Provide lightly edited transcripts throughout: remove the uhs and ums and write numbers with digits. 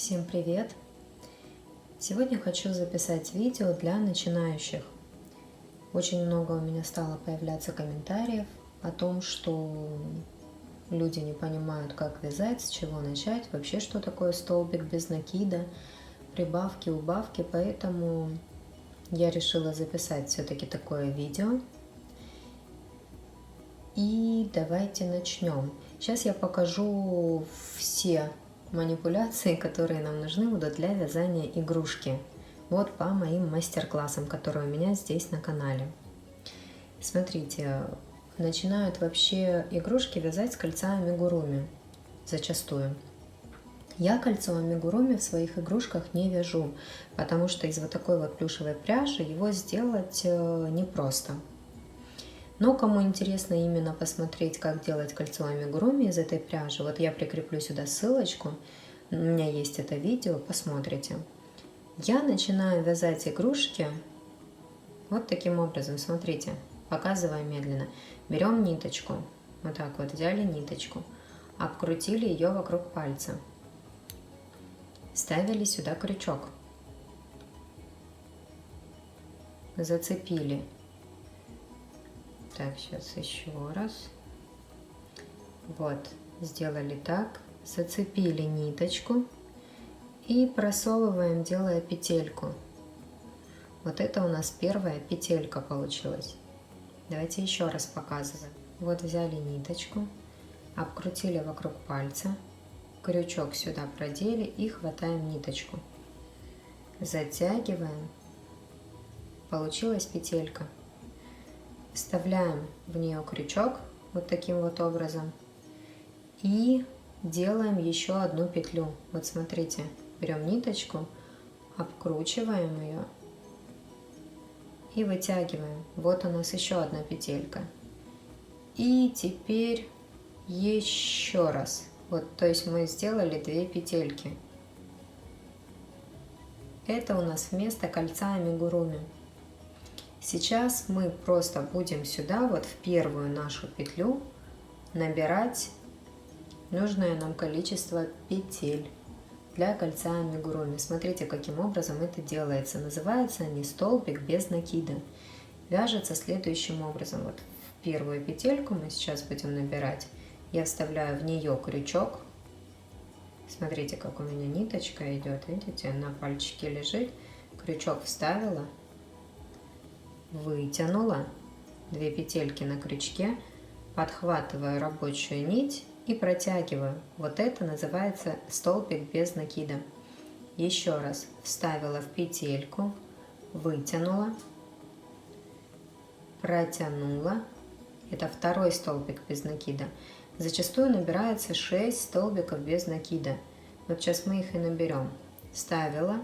Всем привет! Сегодня хочу записать видео для начинающих. Очень много у меня стало появляться комментариев о том, что люди не понимают, как вязать, с чего начать, вообще что такое столбик без накида, прибавки, убавки, поэтому я решила записать все-таки такое видео. И давайте начнем. Сейчас я покажу все манипуляции, которые нам нужны будут для вязания игрушки. Вот по моим мастер-классам, которые у меня здесь на канале. Смотрите, начинают вообще игрушки вязать с кольца амигуруми зачастую. Я кольцо амигуруми в своих игрушках не вяжу, потому что из вот такой вот плюшевой пряжи его сделать непросто. Но кому интересно именно посмотреть, как делать кольцо амигуруми из этой пряжи, вот я прикреплю сюда ссылочку, у меня есть это видео, посмотрите. Я начинаю вязать игрушки вот таким образом, смотрите, показываю медленно. Берем ниточку, вот так вот взяли ниточку, обкрутили ее вокруг пальца, ставили сюда крючок, зацепили. Так, сейчас еще раз. Вот, сделали так, зацепили ниточку и просовываем, делая петельку. Вот это у нас первая петелька получилась. Давайте еще раз показываю. Вот взяли ниточку, обкрутили вокруг пальца, крючок сюда продели и хватаем ниточку. Затягиваем. Получилась петелька. Вставляем в нее крючок вот таким вот образом и делаем еще одну петлю. Вот смотрите, берем ниточку, обкручиваем ее и вытягиваем. Вот у нас еще одна петелька. И теперь еще раз. Вот, то есть мы сделали 2 петельки. Это у нас вместо кольца амигуруми. Сейчас мы просто будем сюда, вот в первую нашу петлю, набирать нужное нам количество петель для кольца амигуруми. Смотрите, каким образом это делается. Называется они столбик без накида. Вяжется следующим образом. Вот в первую петельку мы сейчас будем набирать. Я вставляю в нее крючок. Смотрите, как у меня ниточка идет. Видите, на пальчике лежит. Крючок вставила. Вытянула 2 петельки на крючке, подхватываю рабочую нить и протягиваю. Вот это называется столбик без накида. Еще раз вставила в петельку, вытянула, протянула. Это второй столбик без накида. Зачастую набирается 6 столбиков без накида. Вот сейчас мы их и наберем. Вставила,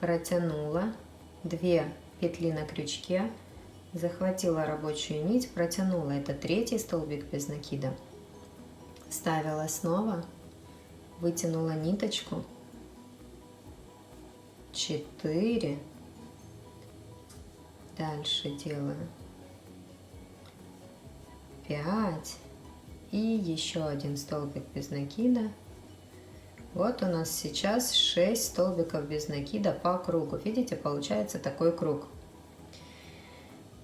протянула, 2 петли на крючке, захватила рабочую нить, протянула. Это третий столбик без накида. Вставила снова, вытянула ниточку. 4. Дальше делаю 5. И еще один столбик без накида. Вот у нас сейчас 6 столбиков без накида по кругу. Видите, получается такой круг.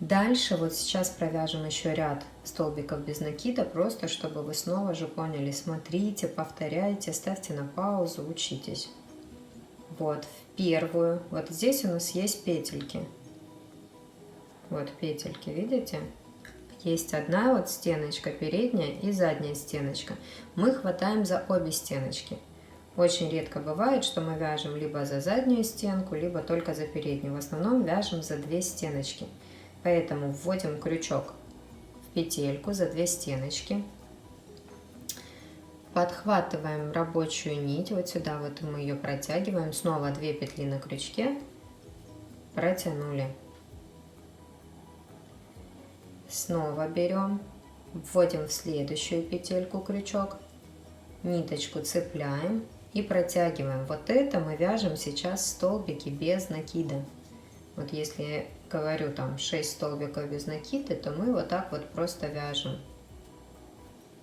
Дальше вот сейчас провяжем еще ряд столбиков без накида, просто чтобы вы снова же поняли. Смотрите, повторяйте, ставьте на паузу, учитесь. Вот в первую, вот здесь у нас есть петельки. Вот петельки, видите? Есть одна вот стеночка передняя и задняя стеночка. Мы хватаем за обе стеночки. Очень редко бывает, что мы вяжем либо за заднюю стенку, либо только за переднюю. В основном вяжем за 2 стеночки. Поэтому вводим крючок в петельку за 2 стеночки. Подхватываем рабочую нить. Вот сюда вот мы ее протягиваем. Снова 2 петли на крючке. Протянули. Снова берем. Вводим в следующую петельку крючок. Ниточку цепляем. И протягиваем. Вот это мы вяжем сейчас столбики без накида. Вот если я говорю там 6 столбиков без накида, то мы вот так вот просто вяжем.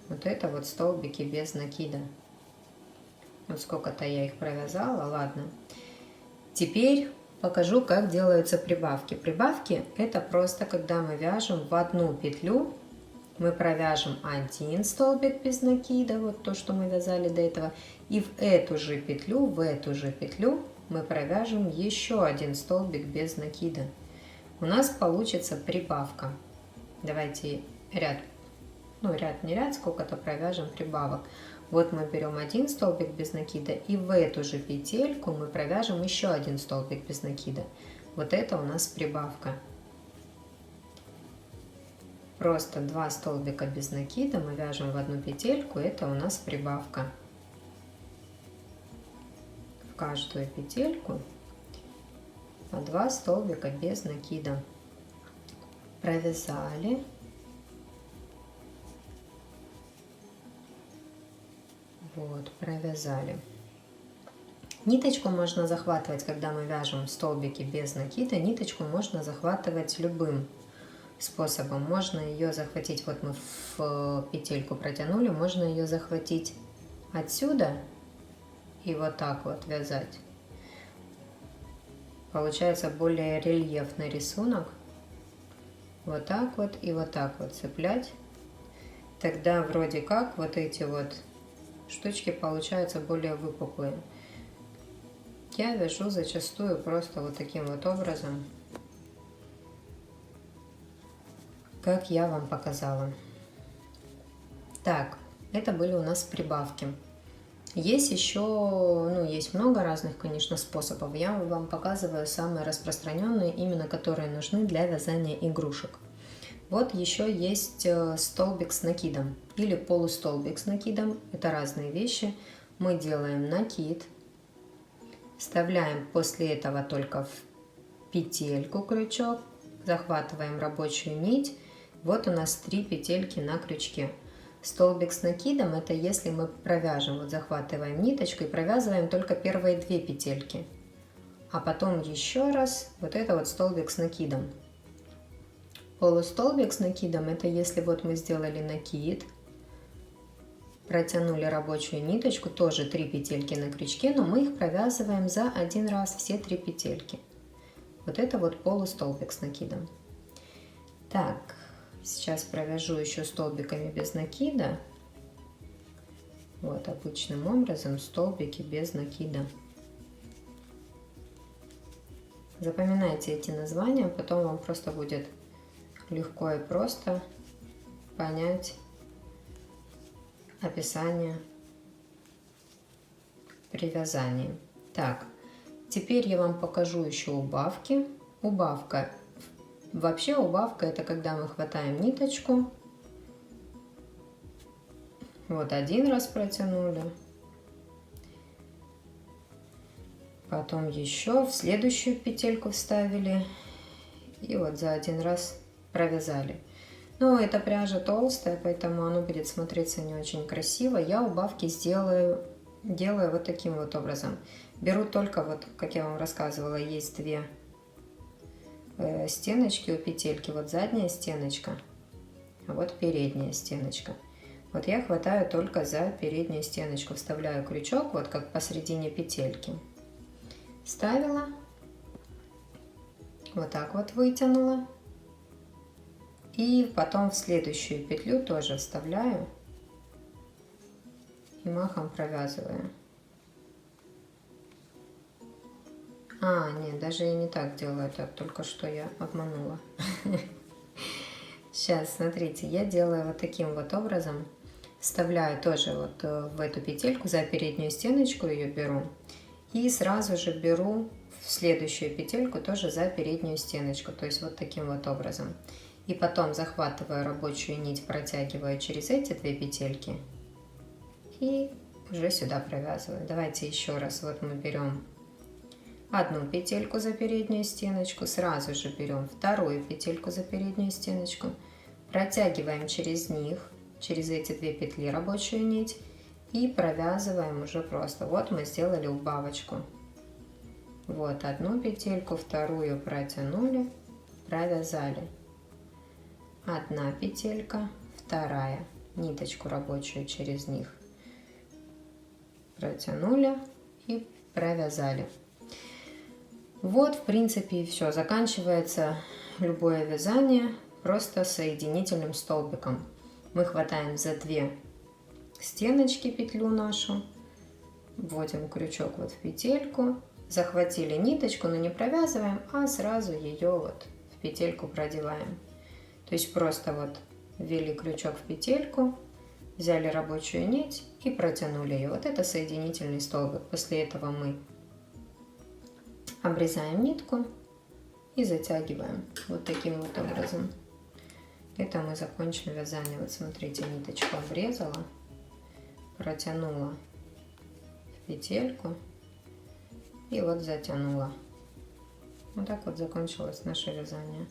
Вот это вот столбики без накида. Вот сколько-то я их провязала, ладно. Теперь покажу, как делаются прибавки. Прибавки это просто когда мы вяжем в одну петлю, мы провяжем один столбик без накида, вот то, что мы вязали до этого, и в эту же петлю мы провяжем еще один столбик без накида. У нас получится прибавка. Давайте ряд, ряд не ряд, сколько-то провяжем прибавок. Вот мы берем один столбик без накида, и в эту же петельку мы провяжем еще один столбик без накида. Вот это у нас прибавка. Просто 2 столбика без накида мы вяжем в одну петельку, это у нас прибавка. В каждую петельку по 2 столбика без накида. Провязали. Вот, провязали. Ниточку можно захватывать, когда мы вяжем столбики без накида, ниточку можно захватывать любым способом. Можно ее захватить, вот мы в петельку протянули, можно ее захватить отсюда и вот так вот вязать. Получается более рельефный рисунок. Вот так вот и вот так вот цеплять. Тогда вроде как вот эти вот штучки получаются более выпуклые. Я вяжу зачастую просто вот таким вот образом, как я вам показала. Так, это были у нас прибавки. Есть еще, есть много разных, конечно, способов. Я вам показываю самые распространенные, именно которые нужны для вязания игрушек. Вот еще есть столбик с накидом или полустолбик с накидом. Это разные вещи. Мы делаем накид, вставляем после этого только в петельку крючок, захватываем рабочую нить. Вот у нас 3 петельки на крючке. Столбик с накидом это если мы провяжем, вот захватываем ниточку и провязываем только первые 2 петельки. А потом еще раз вот это вот столбик с накидом. Полустолбик с накидом это если вот мы сделали накид, протянули рабочую ниточку, тоже 3 петельки на крючке, но мы их провязываем за один раз все 3 петельки. Вот это вот полустолбик с накидом. Так, сейчас провяжу еще столбиками без накида. Вот обычным образом столбики без накида. Запоминайте эти названия, потом вам просто будет легко и просто понять описание при вязании. Так, теперь я вам покажу еще убавки. Вообще убавка это когда мы хватаем ниточку, вот один раз протянули, потом еще в следующую петельку вставили и вот за один раз провязали. Но эта пряжа толстая, поэтому оно будет смотреться не очень красиво. Я убавки делаю вот таким вот образом. Беру только вот, как я вам рассказывала, есть 2 стеночки у петельки, вот задняя стеночка, а вот передняя стеночка. Вот я хватаю только за переднюю стеночку, вставляю крючок, вот как посередине петельки. Вставила, вот так вот вытянула. И потом в следующую петлю тоже вставляю и махом провязываю. Нет, даже я не так делаю, так только что я обманула. Сейчас, смотрите, я делаю вот таким вот образом. Вставляю тоже вот в эту петельку, за переднюю стеночку ее беру. И сразу же беру в следующую петельку тоже за переднюю стеночку. То есть вот таким вот образом. И потом захватываю рабочую нить, протягиваю через эти 2 петельки. И уже сюда провязываю. Давайте еще раз. Вот мы берем одну петельку за переднюю стеночку, сразу же берем вторую петельку за переднюю стеночку, протягиваем через них, через эти 2 петли рабочую нить и провязываем уже просто. Вот мы сделали убавочку. Вот одну петельку, вторую протянули, провязали. Одна петелька, вторая, ниточку рабочую через них протянули и провязали. Вот, в принципе, и все. Заканчивается любое вязание просто соединительным столбиком. Мы хватаем за 2 стеночки петлю нашу, вводим крючок вот в петельку, захватили ниточку, но не провязываем, а сразу ее вот в петельку продеваем. То есть просто вот ввели крючок в петельку, взяли рабочую нить и протянули ее. Вот это соединительный столбик. После этого мы обрезаем нитку и затягиваем вот таким вот образом. Это мы закончили вязание. Вот смотрите, ниточку обрезала, протянула в петельку и вот затянула. Вот так вот закончилось наше вязание.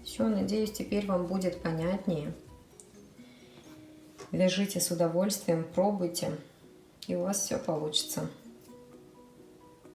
Все, надеюсь, теперь вам будет понятнее. Вяжите с удовольствием, пробуйте, и у вас все получится.